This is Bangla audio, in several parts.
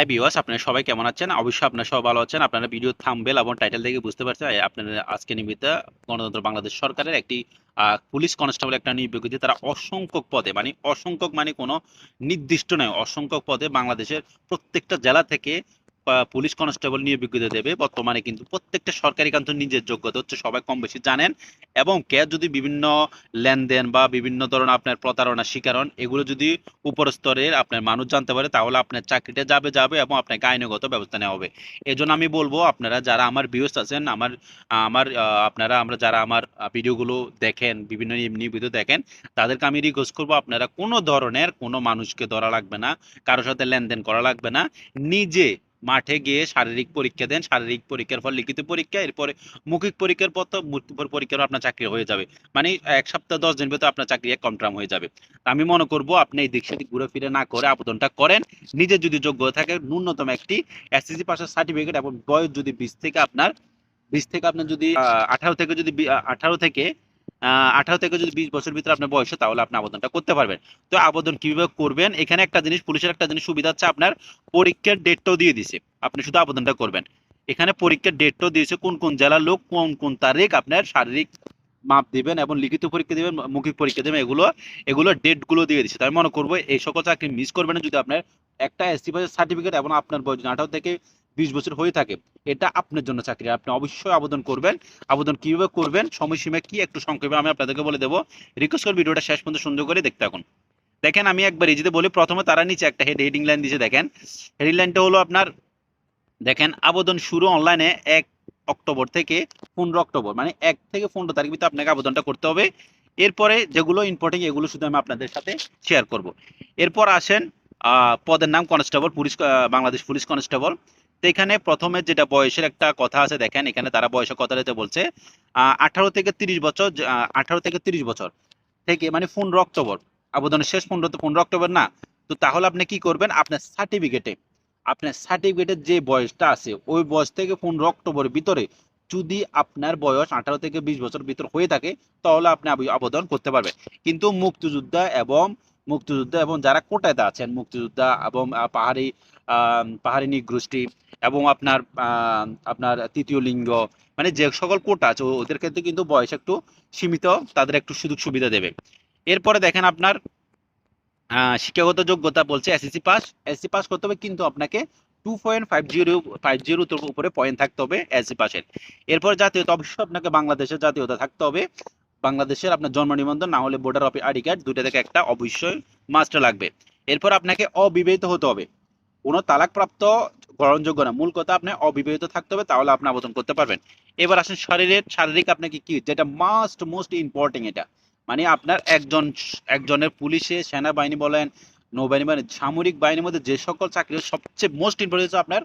হ্যাঁ ভিউয়ার্স, আপনারা সবাই কেমন আছেন? অবশ্যই আপনারা সবাই ভালো আছেন। আপনারা ভিডিও থাম্বনেল এবং টাইটেল দেখে বুঝতে পারছেন আপনারা আজকে নিয়মিত গণতন্ত্র বাংলাদেশ সরকারের একটি পুলিশ কনস্টেবল একটা নিয়োগ বিজ্ঞপ্তি। তারা অসংখ্য পদে, মানে অসংখ্য মানে কোনো নির্দিষ্ট নয়, অসংখ্য পদে বাংলাদেশের প্রত্যেকটা জেলা থেকে পুলিশ কনস্টেবল নিয়োগ বিজ্ঞপ্তি দেবে। বর্তমানে কিন্তু প্রত্যেকটা সরকারি কিন্তু নিজের যোগ্যতা হচ্ছে সবাই কম বেশি জানেন। এবং কে যদি বিভিন্ন লেনদেন বা বিভিন্ন ধরনের আপনার প্রতারণা শিকার হন, এগুলো যদি উপর স্তরের আপনার মানুষ জানতে পারে, তাহলে আপনার চাকরিটা যাবে এবং আপনাকে আইনগত ব্যবস্থা নেওয়া হবে। এজন্য আমি বলবো, আপনারা যারা আমার ভিউয়ার্স আছেন, আমার আমার আপনারা আমরা যারা আমার ভিডিওগুলো দেখেন, বিভিন্ন ভিডিও দেখেন, তাদেরকে আমি রিকোয়েস্ট করবো, আপনারা কোনো ধরনের কোনো মানুষকে ধরা লাগবে না, কারোর সাথে লেনদেন করা লাগবে না। নিজে মাঠে গিয়ে শারীরিক পরীক্ষা দেন, শারীরিক পরীক্ষার পর লিখিত পরীক্ষা, এরপরে মৌখিক পরীক্ষার পর তো পরীক্ষার আপনার চাকরি হয়ে যাবে। মানে 1 সপ্তাহ 10 দিন ভিতরে আপনার চাকরি কনফার্ম হয়ে যাবে। আমি মনে করব আপনি এই দিক সেদিক ঘুরে ফিরে না করে আবেদনটা করেন। নিজের যদি যোগ্যতা থাকে, ন্যূনতম একটি এসএসসি পাসের সার্টিফিকেট এবং বয়স যদি 20 থেকে আপনার যদি 18 থেকে যদি 18 থেকে যদি 20 বছর ভিতরে আপনার বয়স হয়, তাহলে আপনি আবেদনটা করতে পারবেন। তো আবেদন কিভাবে করবেন, এখানে একটা জিনিস, পুলিশের একটা জিনিস সুবিধা হচ্ছে, আপনার পরীক্ষার ডেটটাও দিয়ে দিছে, আপনি শুধু আবেদনটা করবেন। এখানে পরীক্ষার ডেটটাও দিয়েছে, কোন কোন জেলার লোক কোন কোন তারিখ আপনার শারীরিক মাপ দিবেন এবং লিখিত পরীক্ষা দিবেন, মৌখিক পরীক্ষা দিবেন, এগুলো ডেট গুলো দিয়ে দিচ্ছে। তাই মনে করবো এই সকল চাকরি মিস করবেন না। যদি আপনার একটা এসসি পাসের সার্টিফিকেট এবং আপনার বয়স 18 থেকে 20 বছর হয়ে থাকে, এটা আপনার জন্য চাকরি, আপনি অবশ্যই আবেদন করবেন। আবেদন কিভাবে করবেন, সময়সীমা কি, একটু সংক্ষেপে আমি আপনাদেরকে বলে দেবো। রিকোয়েস্ট করে ভিডিওটা শেষ পর্যন্ত সুন্দর করে দেখতে থাকুন। দেখেন, আমি একবার এই যদি বলি, প্রথমে তারা নিচে একটা হেডিং লাইন দিয়েছে। দেখেন, হেডিং লাইনটা হলো আপনার, দেখেন, আবেদন শুরু অনলাইনে 1 অক্টোবর থেকে 15 অক্টোবর, মানে 1 থেকে 15 তারিখ ভিতরে আপনাকে আবেদনটা করতে হবে। এরপরে যেগুলো ইম্পর্টেন্ট, এগুলো শুধু আমি আপনাদের সাথে শেয়ার করব। এরপর আসেন পদের নাম constable, police Bangladesh police constable. তো এখানে প্রথমে যেটা বয়সের একটা কথা আছে, দেখেন এখানে তারা বয়সের কথা বলছে 18 থেকে 30 বছর। 18 থেকে 30 বছর থেকে মানে 15 অক্টোবর, আবেদনের শেষ 15 অক্টোবর না। তো তাহলে আপনি কি করবেন, আপনার সার্টিফিকেটের যে বয়সটা আছে, ওই বয়স থেকে 15 অক্টোবরের ভিতরে যদি আপনার বয়স 18 থেকে 20 বছর ভিতর হয়ে থাকে, তাহলে আপনি আবেদন করতে পারবেন। কিন্তু মুক্তিযোদ্ধা এবং যারা কোটাতে আছেন, মুক্তিযোদ্ধা এবং পাহাড়ি নৃগোষ্ঠী এবং আপনার তৃতীয় লিঙ্গ, মানে যে সকল কোটা আছে, ওদের ক্ষেত্রে কিন্তু বয়স একটু সীমিত, তাদের একটু সুযোগ সুবিধা দেবে। এরপরে দেখেন, আপনার শিক্ষাগত যোগ্যতা বলছে এসএসসি পাস করতে হবে, কিন্তু আপনাকে 2.50 উপরে পয়েন্ট থাকতে হবে এসএসসি পাসের। এরপর জাতীয়তা, অবশ্যই আপনাকে বাংলাদেশের জাতীয়তা থাকতে হবে। বাংলাদেশের আপনার জন্ম নিবন্ধন না হলে ভোটার আইডি কার্ড, দুইটা থেকে একটা অবশ্যই মাস্ট লাগবে। এরপর আপনাকে অবিবাহিত হতে হবে, কোনো তালাকপ্রাপ্ত গ্রহণযোগ্য না। মূল কথা, আপনি অবিবাহিত থাকতে হবে, তাহলে আপনি আবেদন করতে পারবেন। এবার আসেন শারীরিক আপনাকে কি, যেটা মোস্ট ইম্পর্টেন্ট, এটা মানে আপনার একজনের পুলিশে, সেনাবাহিনী বলেন, নৌবাহিনী বলেন, সামরিক বাহিনীর মধ্যে যে সকল চাকরি, সবচেয়ে মোস্ট ইম্পর্টেন্ট হচ্ছে আপনার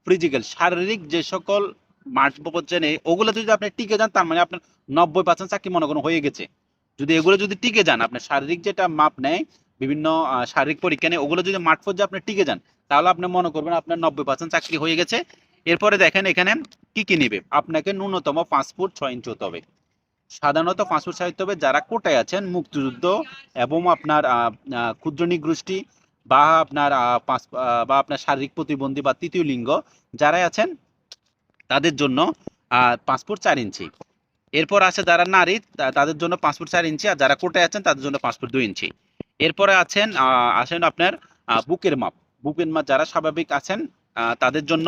ফিজিক্যাল, শারীরিক যে সকল মাঠ পর্যায়ে নেই, ওগুলো যদি আপনি টিকে যান, তার মানে আপনার 90% চাকরি মনে করেন হয়ে গেছে। যদি এগুলো যদি টিকে যান, আপনার শারীরিক যেটা মাপ নেয়, বিভিন্ন শারীরিক পরীক্ষা নেই, ওগুলো যদি মাঠ পর্যায়ে আপনি টিকে যান, তাহলে আপনি মনে করবেন আপনার 90% চাকরি হয়ে গেছে। এরপরে দেখেন এখানে কি কি নেবে, আপনাকে ন্যূনতম 5 ফুট 6 ইঞ্চি হতে হবে। সাধারণত 5 ফুট 6 হতে হবে যারা কোটায় আছেন, মুক্তিযুদ্ধ এবং আপনার ক্ষুদ্র নৃগোষ্ঠী বা আপনার শারীরিক প্রতিবন্ধী বা তৃতীয় লিঙ্গ যারাই আছেন, তাদের জন্য 5 ফুট 4 ইঞ্চি। এরপর আছে যারা নারী, তাদের জন্য 5 ফুট 4 ইঞ্চি, আর যারা কোটায় আছেন তাদের জন্য 5 ফুট 2 ইঞ্চি। এরপরে আসেন আপনার বুকের মাপ। যারা স্বাভাবিক আছেন, তাদের জন্য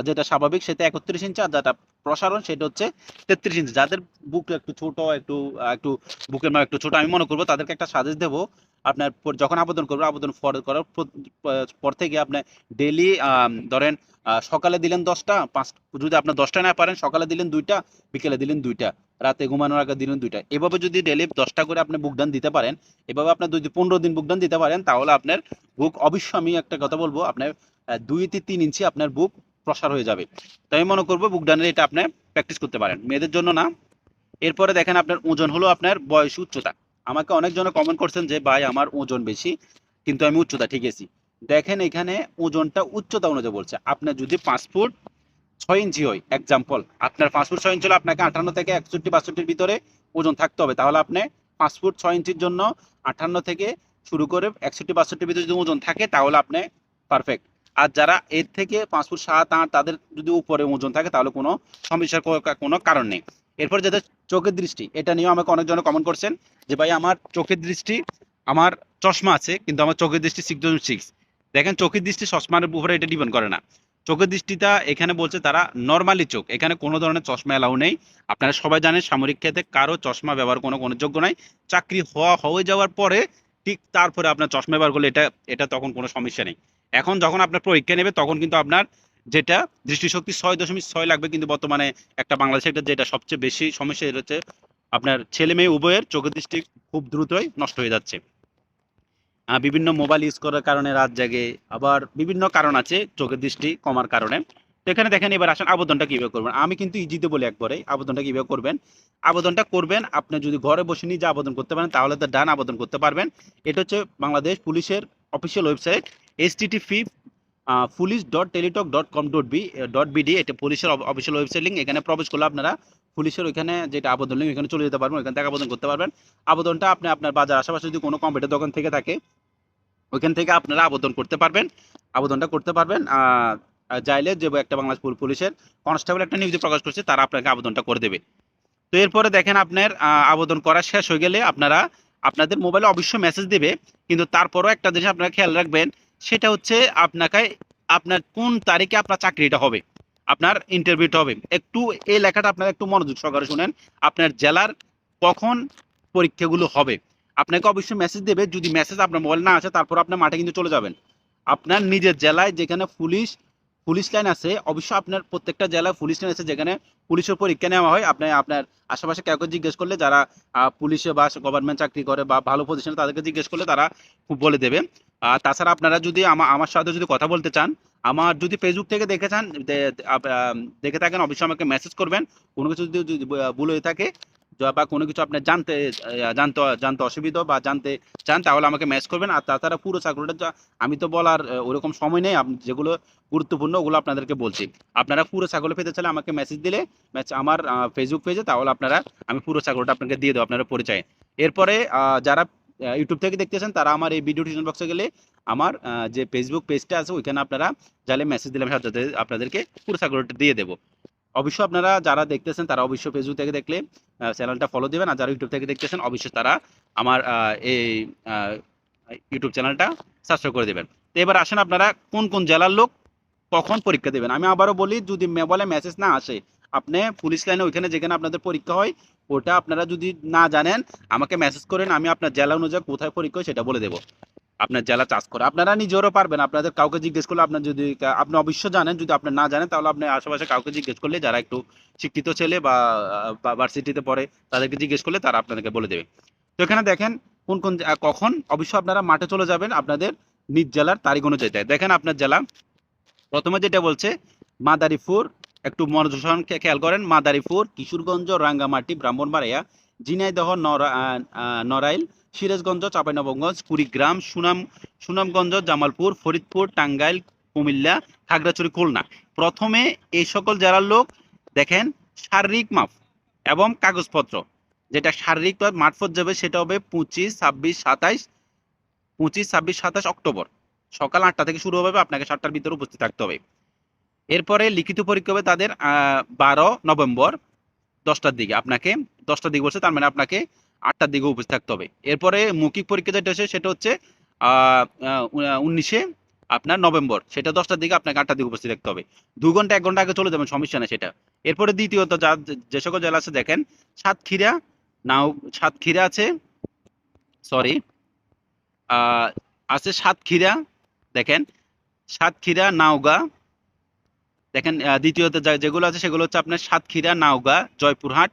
যেটা স্বাভাবিক সেটা 31 ইঞ্চি, আর যেটা প্রসারণ সেটা হচ্ছে 33 ইঞ্চি। যাদের বুক একটু ছোট, একটু বুকের মাপ একটু ছোট, আমি মনে করবো তাদেরকে একটা সাজেশ দেবো। আপনার যখন আবেদন করবে, আবেদন করার পর থেকে আপনি ডেইলি ধরেন সকালে দিলেন 10টা, যদি আপনার 10টা না পারেন, সকালে দিলেন 2টা, বিকেলে দিলেন 2টা, রাতে ঘুমানোর আগে দিলেন 2টা। এভাবে যদি ডেইলি 10টা করে আপনি বুকদান দিতে পারেন, এভাবে আপনার যদি 15 দিন বুকদান দিতে পারেন, তাহলে আপনার বুক অবশ্যই, আমি একটা কথা বলবো, আপনার 2 থেকে 3 ইঞ্চি আপনার বুক প্রসার হয়ে যাবে। তো আমি মনে করবো বুকদানের এটা আপনি প্র্যাকটিস করতে পারেন, মেয়েদের জন্য না। এরপরে দেখেন, আপনার ওজন হলো আপনার বয়স, উচ্চতা। আমাকে অনেকজনে কমেন্ট করছেন যে ভাই আমার ওজন বেশি, কিন্তু আমি উচ্চতা ঠিক আছি। দেখেন এখানে ওজনটা উচ্চতা অনুযায়ী বলছে। আপনার যদি 5 ফুট 6 ইঞ্চি হয়, এক্সাম্পল আপনার 5 ফুট 6 ইঞ্চি হলে আপনাকে 58 থেকে 61 62 ভিতরে ওজন থাকতে হবে। তাহলে আপনি 5 ফুট 6 ইঞ্চির জন্য 58 থেকে শুরু করে 61 62 ভিতরে যদি ওজন থাকে, তাহলে আপনি পারফেক্ট। আর যারা এর থেকে 5 ফুট 7 8 তাদের যদি উপরে ওজন থাকে তাহলে কোনো সমস্যার কোনো কারণ নেই। এরপর যাদের চোখের দৃষ্টি, এটা নিয়েও আমাকে অনেকজন কমেন্ট করছেন যে ভাই আমার চোখের দৃষ্টি, আমার চশমা আছে কিন্তু আমার চোখের দৃষ্টি 6.6। দেখেন চোখের দৃষ্টি চশমার উপরে এটা ডিপেন্ড করে না। চোখের দৃষ্টিটা এখানে বলছে তারা নর্মালি চোখ, এখানে কোনো ধরনের চশমা এলাও নেই। আপনারা সবাই জানেন সামরিক খাতে কারো চশমা ব্যবহার কোনো যোগ্য নাই। চাকরি হয়ে যাওয়ার পরে ঠিক তারপরে আপনার চশমা ব্যবহার করলে এটা এটা তখন কোনো সমস্যা নেই। এখন যখন আপনার পরীক্ষা নেবে তখন কিন্তু আপনার যেটা দৃষ্টিশক্তি 6.6 লাগবে, কিন্তু বর্তমানে একটা বাংলাদেশে এটা যেটা সবচেয়ে বেশি সমস্যা এটা হচ্ছে আপনার ছেলে মেয়ে উভয়ের চোখের দৃষ্টি খুব দ্রুতই নষ্ট হয়ে যাচ্ছে। বিভিন্ন মোবাইল ইউজ করার কারণে রাত জাগে, আবার বিভিন্ন কারণ আছে চোখের দৃষ্টি কমার কারণে। তো এখানে দেখেন এবার আসেন আবেদনটা কিভাবে করবেন। আমি কিন্তু ইজিতে বলি একবারে আবেদনটা কিভাবে করবেন। আবেদনটা করবেন আপনি যদি ঘরে বসে নিজে আবেদন করতে পারেন তাহলে তো ডান আবেদন করতে পারবেন। এটা হচ্ছে বাংলাদেশ পুলিশের অফিসিয়াল ওয়েবসাইট http police.teletalk.com.bd, এটা পুলিশের অফিসিয়াল ওয়েবসাইট লিঙ্ক। এখানে প্রবেশ করলে আপনারা পুলিশের ওইখানে যেটা আবেদন লিঙ্ক এখানে চলে যেতে পারবেন, ওইখান থেকে আবেদন করতে পারবেন। আবেদনটা আপনি আপনার বাজার আশেপাশে যদি কোনো কম্পিউটার দোকান থেকে থাকে ওইখান থেকে আপনারা আবেদন করতে পারবেন, আবেদনটা করতে পারবেন। চাইলে যে একটা বাংলাদেশ পুলিশের কনস্টেবল একটা নিয়োগ প্রকাশ করছে তারা আপনাকে আবেদনটা করে দেবে। তো এরপরে দেখেন আপনার আবেদন করা শেষ হয়ে গেলে আপনারা আপনাদের মোবাইলে অবশ্যই মেসেজ দেবে, কিন্তু তারপরও একটা জিনিস আপনারা খেয়াল রাখবেন, সেটা হচ্ছে আপনাকে আপনার কোন তারিখে আপনার চাকরিটা হবে, আপনার ইন্টারভিউটা হবে। একটু এই লেখাটা আপনারা একটু মনোযোগ সহকারে শুনেন। আপনার জেলার কখন পরীক্ষাগুলো হবে আপনাকে অবশ্যই মেসেজ দেবে। যদি মেসেজ আপনার মোবাইল না আসে তারপর আপনার মাঠে কিন্তু চলে যাবেন। আপনার নিজের জেলায় যেখানে পুলিশ লাইন আছে, অবশ্যই আপনার প্রত্যেকটা জেলায় পুলিশ লাইন আছে যেখানে পুলিশের পরীক্ষা নেওয়া হয়। আপনি আপনার আশেপাশে কাউকে জিজ্ঞেস করলে যারা পুলিশে বা গভর্নমেন্ট চাকরি করে বা ভালো পজিশনে তাদেরকে জিজ্ঞেস করলে তারা খুব বলে দেবে। তাছাড়া আপনারা যদি আমার সাথে যদি কথা বলতে চান, আমার যদি ফেসবুক থেকে দেখে চান দেখে থাকেন অবশ্যই আমাকে মেসেজ করবেন। কোনো কিছু যদি ভুল হয়ে থাকে বা কোনো কিছু আপনার জানতে অসুবিধা বা জানতে চান তাহলে আমাকে মেসেজ করবেন। আর তাছাড়া পুরো চাকরিটা আমি তো বলার ওরকম সময় নেই, যেগুলো গুরুত্বপূর্ণ ওগুলো আপনাদেরকে বলছি। আপনারা পুরো ছাগল পেতে চাইলে আমাকে মেসেজ দিলে আমার ফেসবুক পেজে তাহলে আমি পুরো ছাগলটা আপনাকে দিয়ে দেবো আপনার পরিচয়। এরপরে যারা ইউটিউব থেকে দেখতেছেন তারা আমার এই ভিডিও ডিসক্রিপশন বক্সে গেলে আমার যে ফেসবুক পেজটা আছে ওইখানে আপনারা চাইলে মেসেজ দিলে আমি আপনাদেরকে পুরো ছাগলটা দিয়ে দেবো। অবশ্যই আপনারা যারা দেখতেছেন তারা অবশ্যই ফেসবুক থেকে দেখলে চ্যানেলটা ফলো দিবেন, আর যারা ইউটিউব থেকে দেখতেছেন অবশ্যই তারা আমার এই ইউটিউব চ্যানেলটা সাবস্ক্রাইব করে দেবেন। তো এবার আসেন আপনারা কোন কোন জেলার লোক কখন পরীক্ষা দেবেন। আমি আবারও বলি, যদি মোবাইলে মেসেজ না আসে আপনি পুলিশ লাইনে ওইখানে যেখানে আপনাদের পরীক্ষা হয় ওটা আপনারা যদি না জানেন আমাকে মেসেজ করেন, আমি আপনার জেলা অনুযায়ী কোথায় পরীক্ষা হয় সেটা বলে দেবো। আপনার জেলা চাষ করে আপনারা নিজেরও পারবেন, আপনাদের কাউকে জিজ্ঞেস করলে আপনার যদি আপনি অবশ্যই জানেন, যদি আপনি না জানেন তাহলে আপনি আশেপাশে কাউকে জিজ্ঞেস করলে যারা একটু শিক্ষিত ছেলে বা ভার্সিটিতে পড়ে তাদেরকে জিজ্ঞেস করলে তারা আপনাদেরকে বলে দেবে। তো এখানে দেখেন কোন কোন কখন অবশ্যই আপনারা মাঠে চলে যাবেন আপনাদের নিজ জেলার তারিখ অনুযায়ী। দেখেন আপনার জেলা প্রথমে যেটা বলছে মাদারীপুর, একটু মনোযোগ সহকারে খেয়াল করেন, মাদারীপুর, কিশোরগঞ্জ, রাঙ্গামাটি, ব্রাহ্মণবাড়িয়া, ঝিনাইদহ, নড়াইল, সিরাজগঞ্জ, চাঁপাইনবাবগঞ্জ, কুড়িগ্রাম, সুনামগঞ্জ, জামালপুর, ফরিদপুর, টাঙ্গাইল, কুমিল্লা, খাগড়াছড়ি, খুলনা। প্রথমে এই সকল জেলার লোক দেখেন শারীরিক মাপ এবং কাগজপত্র, যেটা শারীরিক মারফত যাবে সেটা হবে 25, 26, 27 অক্টোবর সকাল 8টা থেকে শুরু হবে, আপনাকে 7টার ভিতরে উপস্থিত থাকতে হবে। এরপরে লিখিত পরীক্ষা হবে তাদের 12 নভেম্বর 10টার দিকে, আপনাকে 10টার দিকে বলছে তার মানে আপনাকে 8টার দিকে উপস্থিত থাকতে হবে। এরপরে মৌখিক পরীক্ষা যেটা হচ্ছে সেটা হচ্ছে 19 নভেম্বর, সেটা 10টার দিকে, আপনাকে 8টার দিকে উপস্থিত থাকতে হবে। 2 ঘন্টা 1 ঘন্টা আগে চলে যাবেন, সমস্যা নেই সেটা। এরপরে দ্বিতীয়ত যে সকল জেলা আছে দেখেন সাতক্ষীরা, সাতক্ষীরা আছে, সরি আছে সাতক্ষীরা, দেখেন সাতক্ষীরা, নাওগাঁ, দেখেন দ্বিতীয়ত যেগুলো আছে সেগুলো হচ্ছে আপনার সাতক্ষীরা, নাওগাঁ, জয়পুরহাট,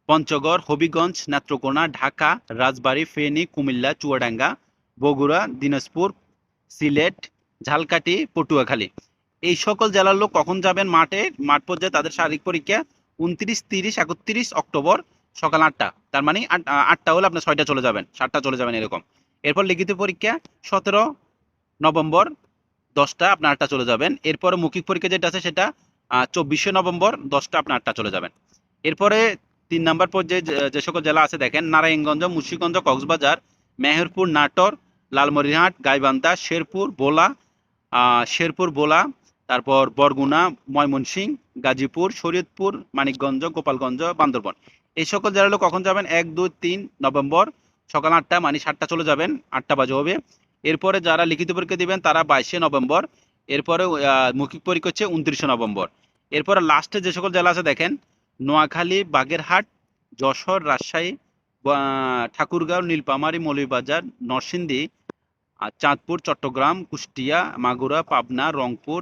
পঞ্চগড়, হবিগঞ্জ, নেত্রকোনা, ঢাকা, রাজবাড়ী, ফেনী, কুমিল্লা, চুয়াডাঙ্গা, বগুড়া, দিনাজপুর, সিলেট, ঝালকাঠি, পটুয়াখালী। এই সকল জেলার লোক কখন যাবেন মাঠ পর্যায়ে তাদের শারীরিক পরীক্ষা 29, 30, 31 অক্টোবর সকাল 8টা, তার মানে 8টা হলে আপনার 6টা চলে যাবেন, 7টা চলে যাবেন এরকম। এরপর লিখিত পরীক্ষা 17 নভেম্বর 10টা, আপনার 8টা চলে যাবেন। এরপরে মৌখিক পরীক্ষা যেটা আছে সেটা 24 নভেম্বর 10টা, আপনার 8টা চলে যাবেন। এরপরে 3 নম্বর পর্যায়ে যে সকল জেলা আছে দেখেন নারায়ণগঞ্জ, মুন্সিগঞ্জ, কক্সবাজার, মেহেরপুর, নাটোর, লালমনিরহাট, গাইবান্ধা, শেরপুর, ভোলা, শেরপুর ভোলা, তারপর বরগুনা, ময়মনসিংহ, গাজীপুর, শরীয়তপুর, মানিকগঞ্জ, গোপালগঞ্জ, বান্দরবন। এই সকল জেলাগুলো কখন যাবেন? 1, 2, 3 নভেম্বর সকাল 8টা, মানে 7টা চলে যাবেন, 8টা বাজে হবে। এরপরে যারা লিখিত পরীক্ষা দিবেন তারা 22 নভেম্বর। এরপরে মৌখিক পরীক্ষা হচ্ছে 29 নভেম্বর। এরপরে লাস্টে যে সকল জেলা আছে দেখেন, নোয়াখালী, বাগেরহাট, যশোর, রাজশাহী, ঠাকুরগাঁও, নীলফামারী, মৌলভীবাজার, নরসিংদী, আর চাঁদপুর, চট্টগ্রাম, কুষ্টিয়া, মাগুরা, পাবনা, রংপুর,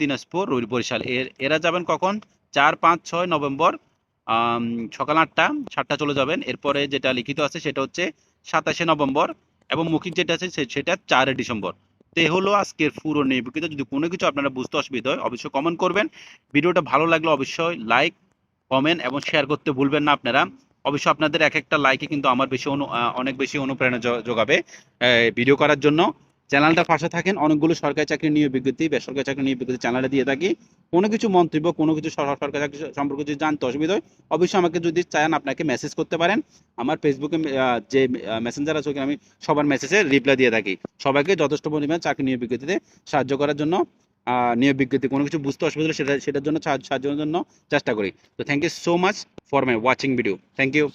দিনাজপুর, বরিশাল। এরা যাবেন কখন? 4, 5, 6 নভেম্বর সকাল 8টা, 7টা চলে যাবেন। এরপরে যেটা লিখিত আছে সেটা হচ্ছে 27 নভেম্বর, এবং মৌখিক যেটা আছে সেটা 4 ডিসেম্বর। তো এ হলো আজকের পুরো নির্বিকৃত। যদি কোনো কিছু আপনারা বুঝতে অসুবিধা হয় অবশ্যই কমেন্ট করবেন। ভিডিওটা ভালো লাগলে অবশ্যই লাইক, কমেন্ট এবং শেয়ার করতে ভুলবেন না আপনারা। অবশ্যই আপনাদের এক একটা লাইকে কিন্তু আমার অনেক বেশি অনুপ্রেরণা যোগাবে ভিডিও করার জন্য। চ্যানেলটার পাশে থাকেন। অনেকগুলো সরকারি চাকরি নিয়োগ বিজ্ঞপ্তি, বেসরকারি চাকরি নিয়োগ বিজ্ঞপ্তি চ্যানেলে দিয়ে থাকি। কোনো কিছু মন্তব্য, কোনো কিছু সরকারি চাকরি সম্পর্কে যদি জানতে অসুবিধা হয় অবশ্যই আমাকে যদি চান আপনাকে মেসেজ করতে পারেন। আমার ফেসবুকে যে মেসেঞ্জার আছে ওখানে আমি সবার মেসেজে রিপ্লাই দিয়ে থাকি। সবাইকে যথেষ্ট পরিমাণে চাকরি নিয়োগ বিজ্ঞপ্তিতে সাহায্য করার জন্য, নিয়োগ বিজ্ঞপ্তি কোনো কিছু বুঝতে অসুবিধা হলে সেটার জন্য সাহায্যের জন্য চেষ্টা করি। তো thank you so much for my watching video. Thank you.